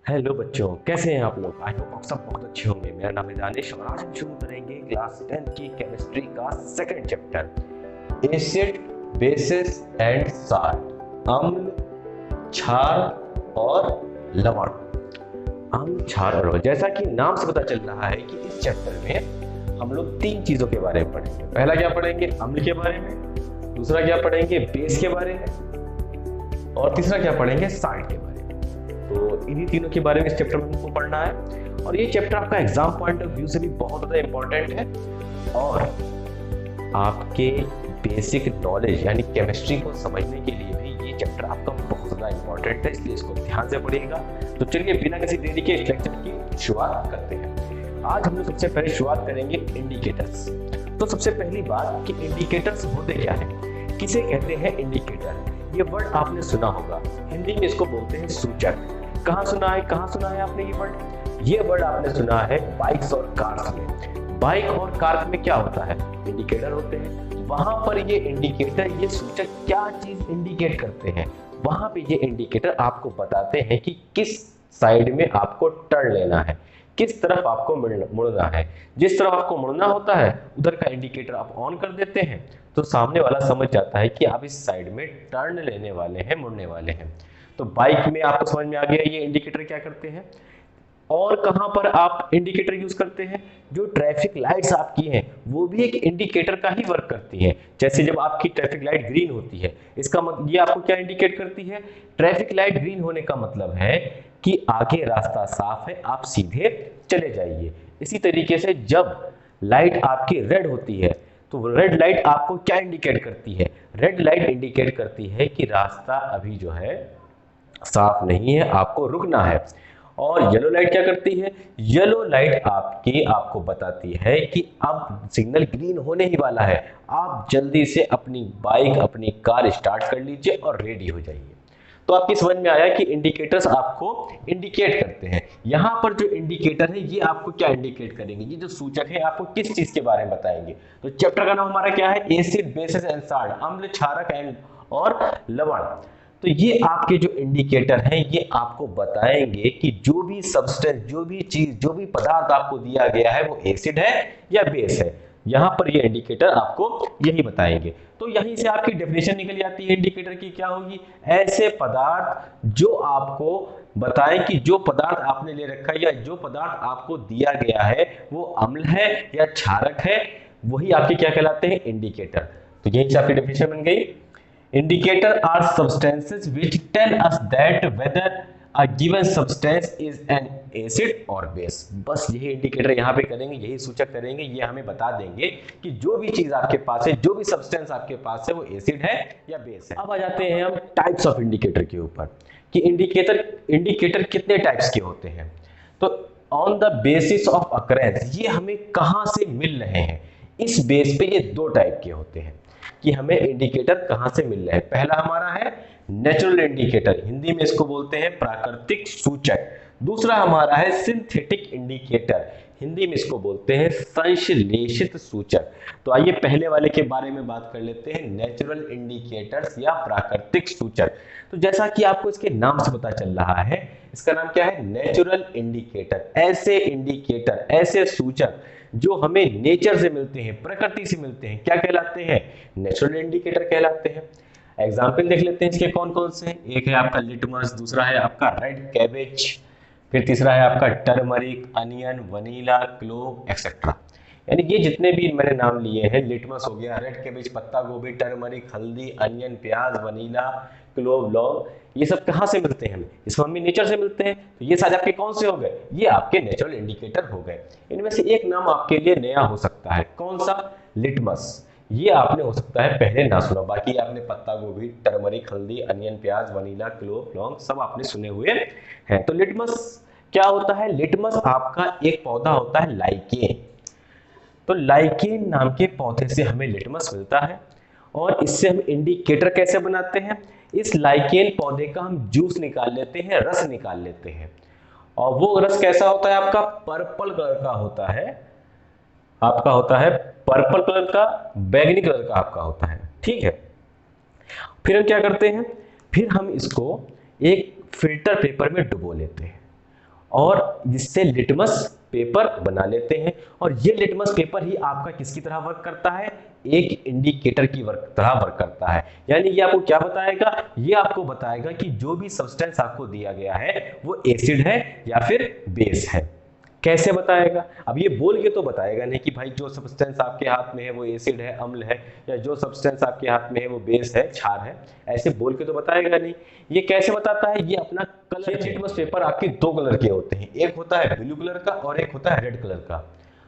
Hello बच्चों, कैसे हैं आप लोग। आई होप आप सब बहुत अच्छे होंगे। मेरा नाम है दानिश और आज हम शुरू करेंगे क्लास 10 की केमिस्ट्री का second chapter, acid, basis and salt. अम्ल, क्षार और लवण। अम्ल, क्षार और लवण। जैसा कि नाम से पता चल रहा है कि इस चैप्टर में हम लोग तीन चीजों के बारे में पढ़ेंगे। पहला क्या पढ़ेंगे, अम्ल के बारे में। दूसरा क्या पढ़ेंगे, बेस के बारे में। और तीसरा क्या पढ़ेंगे, साल्ट के बारे में। तो इन्हीं तीनों के बारे में इस चैप्टर में हमको पढ़ना है और ये चैप्टर आपका एग्जाम पॉइंट ऑफ व्यू से भी बहुत ज़्यादा इंपॉर्टेंट है और आपके बेसिक नॉलेज यानी केमिस्ट्री को समझने के लिए भी ये चैप्टर आपका बहुत ज़्यादा इंपॉर्टेंट है, इसलिए इसको ध्यान से पढ़िएगा। तो चलिए बिना किसी देरी के इस लेक्चर की शुरुआत करते हैं। आज हम लोग सबसे पहले शुरुआत करेंगे इंडिकेटर्स। तो सबसे पहली बात कि इंडिकेटर्स होते क्या है, किसे कहते हैं इंडिकेटर। ये वर्ड आपने सुना होगा, हिंदी में इसको बोलते हैं सूचक। कहाँ सुना है आपने ये वर्ड। ये वर्ड आपने सुना है बाइक्स और कार्स में। बाइक और कार में क्या होता है, इंडिकेटर होते हैं। वहां पर ये इंडिकेटर, ये सूचक क्या चीज इंडिकेट करते हैं, वहां पे ये इंडिकेटर आपको बताते हैं कि किस साइड में आपको टर्न लेना है, किस तरफ आपको मुड़ना है। जिस तरफ आपको मुड़ना होता है उधर का इंडिकेटर आप ऑन कर देते हैं तो सामने वाला समझ जाता है कि आप इस साइड में टर्न लेने वाले हैं, मुड़ने वाले हैं। तो बाइक में आपको समझ में आ गया ये इंडिकेटर क्या करते हैं। और कहां पर आप इंडिकेटर यूज करते हैं, जो ट्रैफिक लाइट्स आपकी हैं वो भी एक इंडिकेटर का ही वर्क करती हैं। जैसे जब आपकी ट्रैफिक लाइट ग्रीन होती है, इसका मतलब ये आपको क्या इंडिकेट करती है, ट्रैफिक लाइट ग्रीन होने का मतलब है कि आगे रास्ता साफ है, आप सीधे चले जाइए। इसी तरीके से जब लाइट आपकी रेड होती है तो रेड लाइट आपको क्या इंडिकेट करती है, रेड लाइट इंडिकेट करती है कि रास्ता अभी जो है साफ नहीं है, आपको रुकना है। और येलो लाइट क्या करती है, येलो लाइट आपको बताती है कि अब सिग्नल ग्रीन होने ही वाला है, आप जल्दी से अपनी बाइक, अपनी कार स्टार्ट कर लीजिए और रेडी हो जाइए। तो आपकी समझ में आया कि इंडिकेटर्स आपको इंडिकेट करते हैं। यहां पर जो इंडिकेटर है ये आपको क्या इंडिकेट करेंगे, ये जो सूचक है आपको किस चीज के बारे में बताएंगे। तो चैप्टर का नाम हमारा क्या है, एसिड, बेसिस एंड साल्ट, अम्ल, क्षारक एंड और लवण। तो ये आपके जो इंडिकेटर हैं ये आपको बताएंगे कि जो भी सब्सटेंस, जो भी चीज, जो भी पदार्थ आपको दिया गया है वो एसिड है या बेस है। यहां पर ये इंडिकेटर आपको यही बताएंगे। तो यहीं से आपकी डेफिनेशन निकल जाती है इंडिकेटर की, क्या होगी, ऐसे पदार्थ जो आपको बताएं कि जो पदार्थ आपने ले रखा है या जो पदार्थ आपको दिया गया है वो अम्ल है या क्षारक है, वही आपके क्या कहलाते हैं, इंडिकेटर। तो यहीं से आपकी डेफिनेशन बन गई। Indicator are substances which tell us that whether a given substance is an acid or base। बस यही इंडिकेटर यहाँ पे करेंगे, यही सूचक करेंगे, ये हमें बता देंगे कि जो भी चीज आपके पास है, जो भी सब्सटेंस आपके पास है वो एसिड है या बेस है। अब आ जाते हैं हम टाइप्स ऑफ इंडिकेटर के ऊपर कि इंडिकेटर कितने टाइप्स के होते हैं। तो on the basis of occurrence, ये हमें कहाँ से मिल रहे हैं, इस बेस पे ये दो टाइप के होते हैं कि हमें इंडिकेटर कहां से मिल रहे हैं। पहला हमारा है नेचुरल इंडिकेटर, हिंदी में इसको बोलते हैं प्राकृतिक सूचक। दूसरा हमारा है सिंथेटिक इंडिकेटर, हिंदी में इसको बोलते हैं संश्लेषित सूचक। तो आइए पहले वाले के बारे में बात कर लेते हैं, नेचुरल इंडिकेटर्स या प्राकृतिक सूचक। तो जैसा कि आपको इसके नाम से पता चल रहा है, इसका नाम क्या है, नेचुरल इंडिकेटर। इंडिकेटर, ऐसे सूचक जो हमें नेचर से मिलते हैं, प्रकृति से मिलते हैं, क्या कहलाते हैं, नेचुरल इंडिकेटर कहलाते हैं। एग्जाम्पल देख लेते हैं इसके कौन कौन से हैं। एक है आपका लिटमस, दूसरा है आपका रेड कैबेज, फिर तीसरा है आपका turmeric, onion, vanilla, clove etcetera. यानी ये जितने भी मैंने नाम लिए हैं, लिटमस हो गया, रेड कैबेज पत्ता गोभी, टर्मरिक हल्दी, अनियन प्याज, वनीला, क्लोव लौंग, ये सब कहाँ से मिलते हैं, इस फॉर्म में नेचर से मिलते हैं। तो ये सारे आपके कौन से हो गए, ये आपके नेचुरल इंडिकेटर हो गए। इनमें से एक नाम आपके लिए नया हो सकता है, कौन सा, लिटमस। ये आपने हो सकता है पहले ना सुना, बाकी आपने पत्ता गोभी, टर्मरिक हल्दी, अनियन प्याज, वनीला, क्लोव लौंग सब आपने सुने हुए हैं। तो लिटमस क्या होता है, लिटमस आपका एक पौधा होता है लाइकेन। तो लाइकेन नाम के पौधे से हमें लिटमस मिलता है और इससे हम इंडिकेटर कैसे बनाते हैं, इस लाइकेन पौधे का हम जूस निकाल लेते हैं, रस निकाल लेते हैं, और वो रस कैसा होता है, आपका पर्पल कलर का होता है, आपका होता है पर्पल कलर का, बैगनी कलर का आपका होता है, ठीक है। फिर हम क्या करते हैं, फिर हम इसको एक फिल्टर पेपर में डुबो लेते हैं। और जिससे लिटमस पेपर बना लेते हैं। और ये लिटमस पेपर ही आपका किसकी तरह वर्क करता है, एक इंडिकेटर की तरह वर्क करता है। यानी ये आपको क्या बताएगा, ये आपको बताएगा कि जो भी सब्सटेंस आपको दिया गया है वो एसिड है या फिर बेस है। कैसे बताएगा, अब ये बोल के तो बताएगा नहीं कि भाई जो सब्सटेंस आपके हाथ में है वो एसिड है, अम्ल है, या जो सब्सटेंस आपके हाथ में है वो बेस है, क्षार है, ऐसे बोल के तो बताएगा नहीं। ये कैसे बताता है, ये अपना कलर, लिटमस पेपर आपके दो कलर के होते हैं, एक होता है ब्लू कलर का और एक होता है रेड कलर का।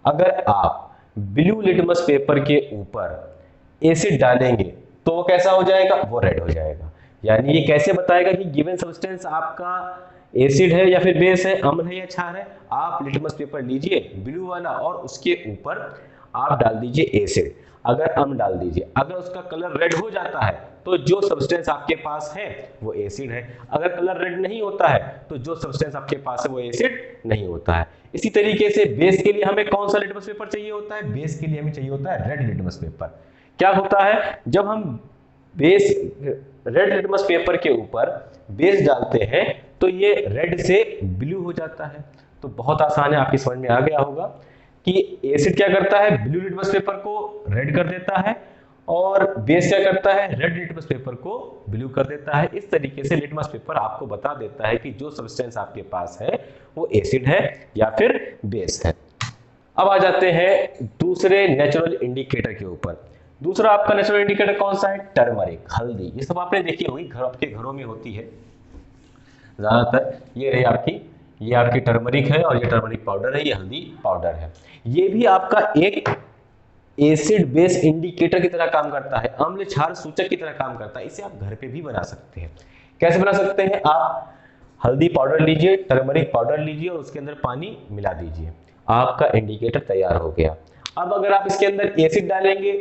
अगर आप ब्लू लिटमस पेपर के ऊपर एसिड डालेंगे तो वो कैसा हो जाएगा, वो रेड हो जाएगा। यानी ये कैसे बताएगा कि गिवन सब्सटेंस आपका एसिड है या फिर बेस है, अम्ल है या क्षार है। आप लिटमस पेपर लीजिए ब्लू वाला और उसके ऊपर आप डाल दीजिए एसिड, अगर अम्ल डाल दीजिए, अगर उसका कलर रेड हो जाता है तो जो सब्सटेंस आपके पास है वो एसिड है, अगर कलर रेड नहीं होता है तो जो सब्सटेंस आपके पास है वो एसिड नहीं होता है। इसी तरीके से बेस के लिए हमें कौन सा लिटमस पेपर चाहिए होता है, बेस के लिए हमें चाहिए होता है रेड लिटमस पेपर। क्या होता है, जब हम बेस रेड लिटमस पेपर के ऊपर बेस डालते हैं तो ये रेड से ब्लू हो जाता है। तो बहुत आसान है, आपकी समझ में आ गया होगा कि एसिड क्या करता है, ब्लू लिटमस पेपर को रेड कर देता है और बेस क्या करता है, रेड लिटमस पेपर को ब्लू कर देता है। इस तरीके से लिटमस पेपर आपको बता देता है कि जो सब्सटेंस आपके पास है वो एसिड है या फिर बेस है। अब आ जाते हैं दूसरे नेचुरल इंडिकेटर के ऊपर। दूसरा आपका नेचुरल इंडिकेटर कौन सा है, टर्मरिक, हल्दी। ये सब आपने देखी होगी, आपके घरों में होती है ज्यादातर। ये रही आपकी, ये आपकी टर्मरिक है और ये टर्मरिक पाउडर है, ये हल्दी पाउडर है। ये भी आपका एक एसिड बेस इंडिकेटर की तरह काम करता है, अम्ल क्षार सूचक की तरह काम करता है। इसे आप घर पे भी बना सकते हैं। कैसे बना सकते हैं, आप हल्दी पाउडर लीजिए, टर्मरिक पाउडर लीजिए और उसके अंदर पानी मिला दीजिए, आपका इंडिकेटर तैयार हो गया। अब अगर आप इसके अंदर एसिड डालेंगे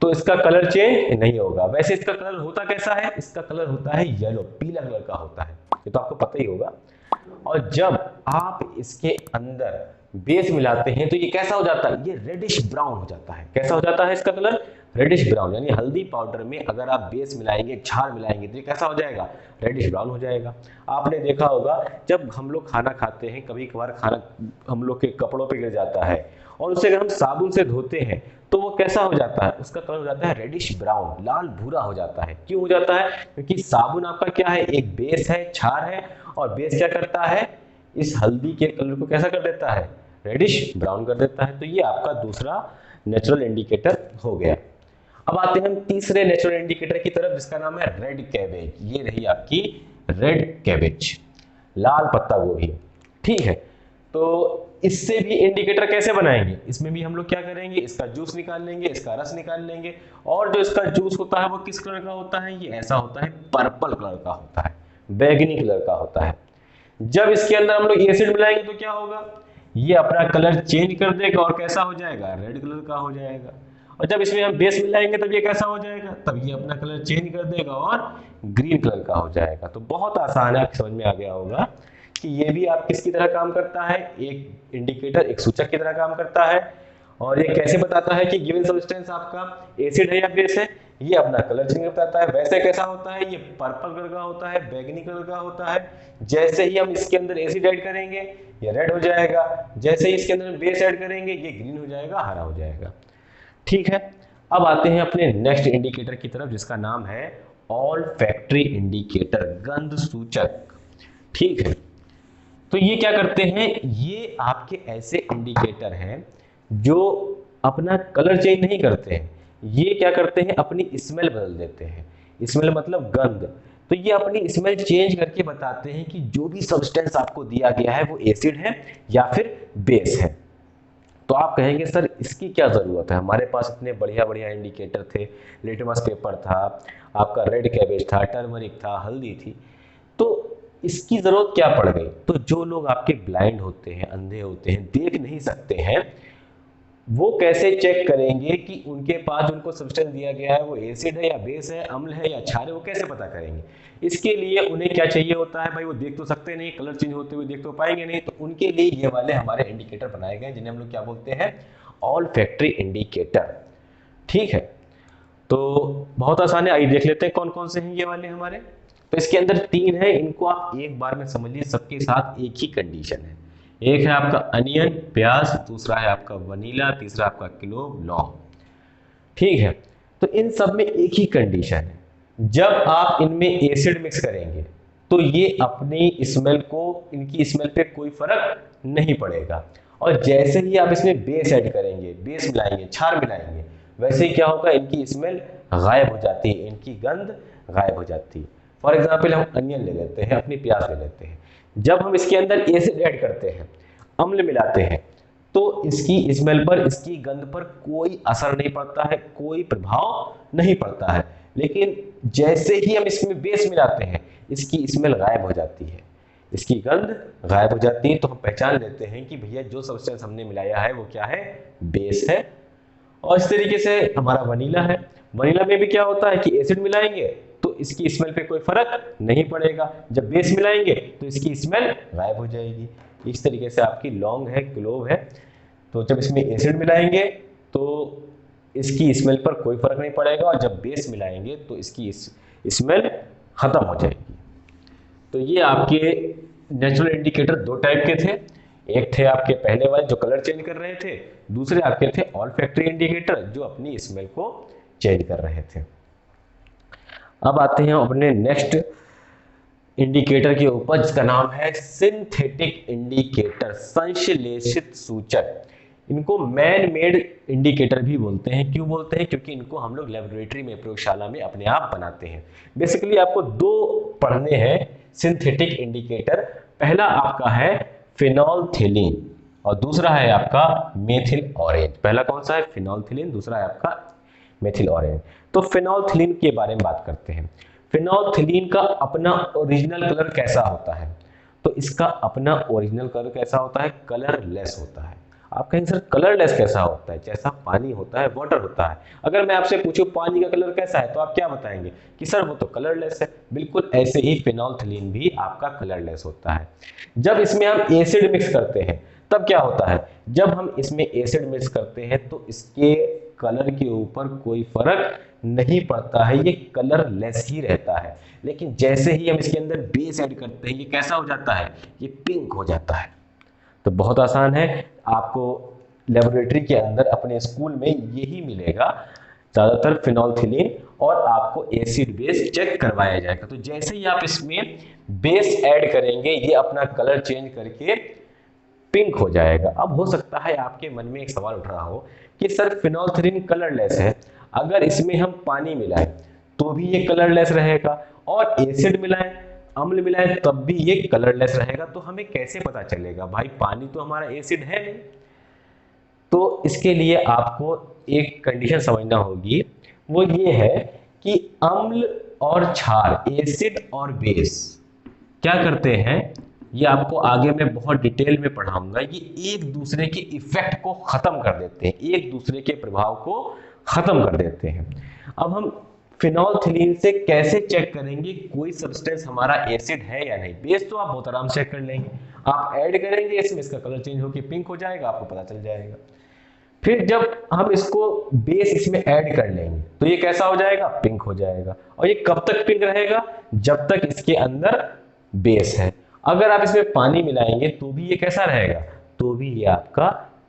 तो इसका कलर चेंज नहीं होगा। वैसे इसका कलर होता कैसा है, इसका कलर होता है येलो, पीला कलर का होता है, ये तो आपको पता ही होगा। और जब आप इसके अंदर बेस मिलाते हैं तो ये कैसा हो जाता है, ये रेडिश ब्राउन हो जाता है। कैसा हो जाता है इसका कलर, रेडिश ब्राउन। यानी हल्दी पाउडर में अगर आप बेस मिलाएंगे, क्षार मिलाएंगे तो ये कैसा हो जाएगा, रेडिश ब्राउन हो जाएगा। आपने देखा होगा जब हम लोग खाना खाते हैं, कभी कभार खाना हम लोग के कपड़ों पे गिर जाता है और उसे अगर हम साबुन से धोते हैं तो वो कैसा हो जाता है, उसका कलर हो जाता है रेडिश ब्राउन, लाल भूरा हो जाता है। क्यों हो जाता है, क्योंकि साबुन आपका क्या है, एक बेस है, क्षार है, और बेस क्या करता है, इस हल्दी के कलर को कैसा कर देता है, रेडिश ब्राउन कर देता है। तो ये आपका दूसरा नेचुरल इंडिकेटर हो गया। अब आते हैं हम तीसरे नेचुरल इंडिकेटर की तरफ, जिसका नाम है रेड कैबेज। ये रही आपकी रेड कैबेज, लाल पत्ता गोभी। ठीक है, तो इससे भी इंडिकेटर कैसे बनाएंगे, इसमें भी हम लोग क्या करेंगे, इसका जूस निकाल लेंगे, इसका रस निकाल लेंगे, और जो इसका जूस होता है वो किस कलर का होता है, ये ऐसा होता है, पर्पल कलर का होता है, बैगनी कलर का होता है। जब इसके अंदर हम लोग एसिड मिलाएंगे तो क्या होगा, ये अपना कलर चेंज कर देगा और कैसा हो जाएगा, रेड कलर का हो जाएगा। और जब इसमें हम बेस मिलाएंगे तब ये कैसा हो जाएगा, तब ये अपना कलर चेंज कर देगा और ग्रीन कलर का हो जाएगा। तो बहुत आसान है, आपकी समझ में आ गया होगा कि ये भी आप किसकी तरह काम करता है, एक इंडिकेटर, एक सूचक की तरह काम करता है। और ये कैसे बताता है कि गिवन सब्सटेंस आपका एसिड है या बेस है, ये अपना कलर चेंज बताता है। वैसे कैसा होता है, ये पर्पल कलर का होता है, बैगनी कलर का होता है। जैसे ही हम इसके अंदर एसिड ऐड करेंगे ये रेड हो जाएगा, जैसे ही इसके अंदर बेस ऐड करेंगे ये ग्रीन हो जाएगा, हरा हो जाएगा। ठीक है, अब आते हैं अपने नेक्स्ट इंडिकेटर की तरफ, जिसका नाम है ऑल फैक्ट्री इंडिकेटर, गंध सूचक। ठीक है, तो ये क्या करते हैं, ये आपके ऐसे इंडिकेटर हैं जो अपना कलर चेंज नहीं करते हैं, ये क्या करते हैं, अपनी स्मेल बदल देते हैं। स्मेल मतलब गंध। तो ये अपनी स्मेल चेंज करके बताते हैं कि जो भी सब्सटेंस आपको दिया गया है वो एसिड है या फिर बेस है। तो आप कहेंगे सर इसकी क्या जरूरत है, हमारे पास इतने बढ़िया बढ़िया इंडिकेटर थे, लिटमस पेपर था, आपका रेड कैबेज था, टर्मरिक था, हल्दी थी, तो इसकी जरूरत क्या पड़ गई। तो जो लोग आपके ब्लाइंड होते हैं, अंधे होते हैं, देख नहीं सकते हैं, वो कैसे चेक करेंगे कि उनके पास उनको सब्सटेंस दिया गया है वो एसिड है या बेस है, अम्ल है या क्षार है, वो कैसे पता करेंगे। इसके लिए उन्हें क्या चाहिए होता है भाई, वो देख तो सकते नहीं, कलर चेंज होते हुए देख तो पाएंगे नहीं, तो उनके लिए ये वाले हमारे इंडिकेटर बनाए गए जिन्हें हम लोग क्या बोलते हैं, ऑल फैक्ट्री इंडिकेटर। ठीक है, तो बहुत आसान है, आइए देख लेते हैं कौन कौन से हैं ये वाले हमारे। तो इसके अंदर 3 है, इनको आप एक बार में समझ लीजिए, सबके साथ एक ही कंडीशन है। एक है आपका अनियन प्याज, दूसरा है आपका वनीला, तीसरा आपका क्लोव लौंग। ठीक है, तो इन सब में एक ही कंडीशन है, जब आप इनमें एसिड मिक्स करेंगे तो ये अपनी स्मेल को, इनकी स्मेल पे कोई फर्क नहीं पड़ेगा। और जैसे ही आप इसमें बेस ऐड करेंगे, बेस मिलाएंगे, क्षार मिलाएंगे, वैसे ही क्या होगा, इनकी स्मेल गायब हो जाती है, इनकी गंध गायब हो जाती है। फॉर एग्जाम्पल हम अनियन ले लेते हैं, अपनी प्याज ले लेते हैं, जब हम इसके अंदर एसिड ऐड करते हैं, अम्ल मिलाते हैं, तो इसकी स्मेल पर, इसकी गंध पर कोई असर नहीं पड़ता है, कोई प्रभाव नहीं पड़ता है। लेकिन जैसे ही हम इसमें बेस मिलाते हैं, इसकी स्मेल गायब हो जाती है, इसकी गंध गायब हो जाती है। तो हम पहचान लेते हैं कि भैया जो सब्सटेंस हमने मिलाया है वो क्या है, बेस है। और इस तरीके से हमारा वनीला है, वनीला में भी क्या होता है कि एसिड मिलाएंगे तो इसकी स्मेल पे कोई फर्क नहीं पड़ेगा, जब बेस मिलाएंगे तो इसकी स्मेल गायब हो जाएगी। इस तरीके से आपकी लौंग है, क्लोव है, तो जब इसमें एसिड मिलाएंगे तो इसकी स्मेल पर कोई फर्क नहीं पड़ेगा, और जब बेस मिलाएंगे तो इसकी स्मेल खत्म हो जाएगी। तो ये आपके नेचुरल इंडिकेटर दो टाइप के थे, एक थे आपके पहले वाले जो कलर चेंज कर रहे थे, दूसरे आपके थे ऑल्फैक्टरी इंडिकेटर जो अपनी स्मेल को चेंज कर रहे थे। अब आते हैं अपने नेक्स्ट इंडिकेटर के ऊपर, जिसका नाम है सिंथेटिक इंडिकेटर, संश्लेषित सूचक। इनको मैन मेड इंडिकेटर भी बोलते हैं। क्यों बोलते हैं? क्योंकि इनको हम लोग लेबोरेटरी में, प्रयोगशाला में अपने आप बनाते हैं। बेसिकली आपको दो पढ़ने हैं सिंथेटिक इंडिकेटर। पहला आपका है फिनोल्फ्थेलिन और दूसरा है आपका मेथिल ऑरेंज। पहला कौन सा है? फिनोल्फ्थेलिन, दूसरा है आपका मेथिल ऑरेंज। तो फिनोल्फ्थेलिन के बारे में बात करते हैं। फिनोल्फ्थेलिन का अपना ओरिजिनल कलर कैसा होता है? तो इसका अपना ओरिजिनल कलर कैसा होता है? कलरलेस होता है। आप कहेंगे सर कलरलेस कैसा होता है? जैसा पानी होता है, वाटर होता है। अगर मैं आपसे पूछूं पानी का कलर कैसा है, तो आप क्या बताएंगे कि सर वो तो कलरलेस है। बिल्कुल ऐसे ही फिनोल्फ्थेलिन भी आपका कलरलेस होता है। जब इसमें हम एसिड मिक्स करते हैं तब क्या होता है? जब हम इसमें एसिड मिक्स करते हैं तो इसके कलर के ऊपर कोई फर्क नहीं पड़ता है, ये कलरलेस ही रहता है। लेकिन जैसे ही हम इसके अंदर बेस ऐड करते हैं, ये कैसा हो जाता है? ये पिंक हो जाता है। तो बहुत आसान है, आपको लेबोरेटरी के अंदर अपने स्कूल में यही मिलेगा ज़्यादातर फिनोल्फ्थेलिन, और आपको एसिड बेस चेक करवाया जाएगा। तो जैसे ही आप इसमें बेस ऐड करेंगे, ये अपना कलर चेंज करके पिंक हो जाएगा। अब हो सकता है आपके मन में एक सवाल उठ रहा हो कि सर फिनोल्फ्थेलिन कलरलेस है, अगर इसमें हम पानी मिलाएं तो भी ये कलरलेस रहेगा, और एसिड मिलाएं, अम्ल मिलाएं, तब भी ये कलरलेस रहेगा। तो हमें कैसे पता चलेगा? भाई पानी तो हमारा एसिड है नहीं। तो इसके लिए आपको एक कंडीशन समझना होगी, वो ये है कि अम्ल और क्षार, एसिड और बेस क्या करते हैं, ये आपको आगे मैं बहुत डिटेल में पढ़ाऊंगा। ये एक दूसरे के इफेक्ट को खत्म कर देते हैं, एक दूसरे के प्रभाव को खत्म कर देते हैं। अब हम फिनोल्फ्थेलिन से कैसे चेक करेंगे कोई सब्सटेंस हमारा एसिड है या नहीं? बेस तो आप बहुत आराम से चेक कर लेंगे, आप ऐड करेंगे इसमें, इसका कलर चेंज होकर पिंक हो जाएगा, आपको पता चल जाएगा। फिर जब हम इसको बेस इसमें ऐड कर लेंगे तो ये कैसा हो जाएगा? पिंक हो जाएगा। और ये कब तक पिंक रहेगा? जब तक इसके अंदर बेस है। अगर आप इसमें पानी मिलाएंगे तो भी ये कैसा रहेगा? तो भी ये आपका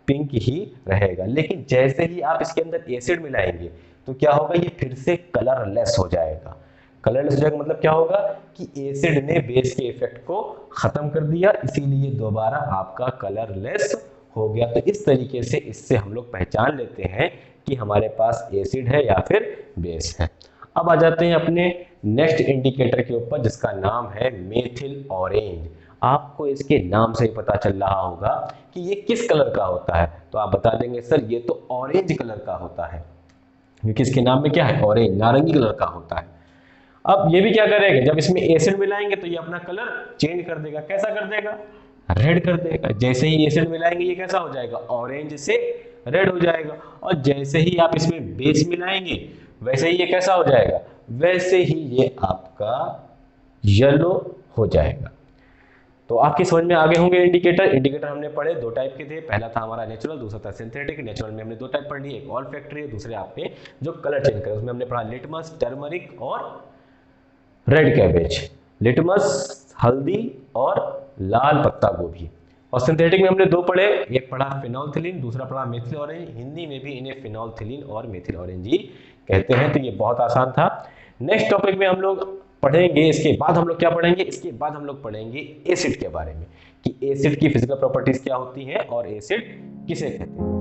पिंक ही रहेगा। लेकिन जैसे ही आप इसके अंदर एसिड मिलाएंगे तो क्या होगा? ये फिर से कलरलेस हो जाएगा। कलरलेस हो जाएगा मतलब क्या होगा कि एसिड ने बेस के इफेक्ट को खत्म कर दिया, इसीलिए दोबारा आपका कलरलेस हो गया। तो इस तरीके से इससे हम लोग पहचान लेते हैं कि हमारे पास एसिड है या फिर बेस है। अब आ जाते हैं अपने नेक्स्ट इंडिकेटर के ऊपर, जिसका नाम है मेथिल ऑरेंज। आपको इसके नाम से ही पता चल रहा होगा कि ये किस कलर का होता है। तो आप बता देंगे सर ये तो ऑरेंज कलर का होता है, क्योंकि इसके नाम में क्या है? ऑरेंज, नारंगी कलर का होता है। अब ये भी क्या करेगा? जब इसमें एसिड मिलाएंगे तो ये अपना कलर चेंज कर देगा। कैसा कर देगा? रेड कर देगा। जैसे ही एसिड मिलाएंगे ये कैसा हो जाएगा? ऑरेंज से रेड हो जाएगा। और जैसे ही आप इसमें बेस मिलाएंगे वैसे ही ये कैसा हो जाएगा? वैसे ही ये आपका येलो हो जाएगा। तो आपकी समझ में आगे होंगे इंडिकेटर हमने पढ़े दो टाइप के थे। पहला था हमारा नेचुरल, दूसरा था सिंथेटिक। नेचुरल में हमने दो टाइप पढ़ ली, एक ऑल्फैक्टरी है, दूसरे आपने जो कलर चेंज करे उसमें हमने पढ़ा लिटमस, टर्मरिक और रेड कैबेज, लिटमस हल्दी और लाल पत्ता गोभी। और सिंथेटिक में हमने दो पढ़े, एक पढ़ा फिनोल्थिलीन, दूसरा पढ़ा मेथिल ऑरेंज। हिंदी में भी इन्हें फिनोल्थिलीन और मेथिल ऑरेंज ही कहते हैं, तो ये बहुत आसान था। नेक्स्ट टॉपिक में हम लोग पढ़ेंगे, इसके बाद हम लोग क्या पढ़ेंगे, इसके बाद हम लोग पढ़ेंगे एसिड के बारे में, कि एसिड की फिजिकल प्रॉपर्टीज क्या होती हैं और एसिड किसे कहते हैं।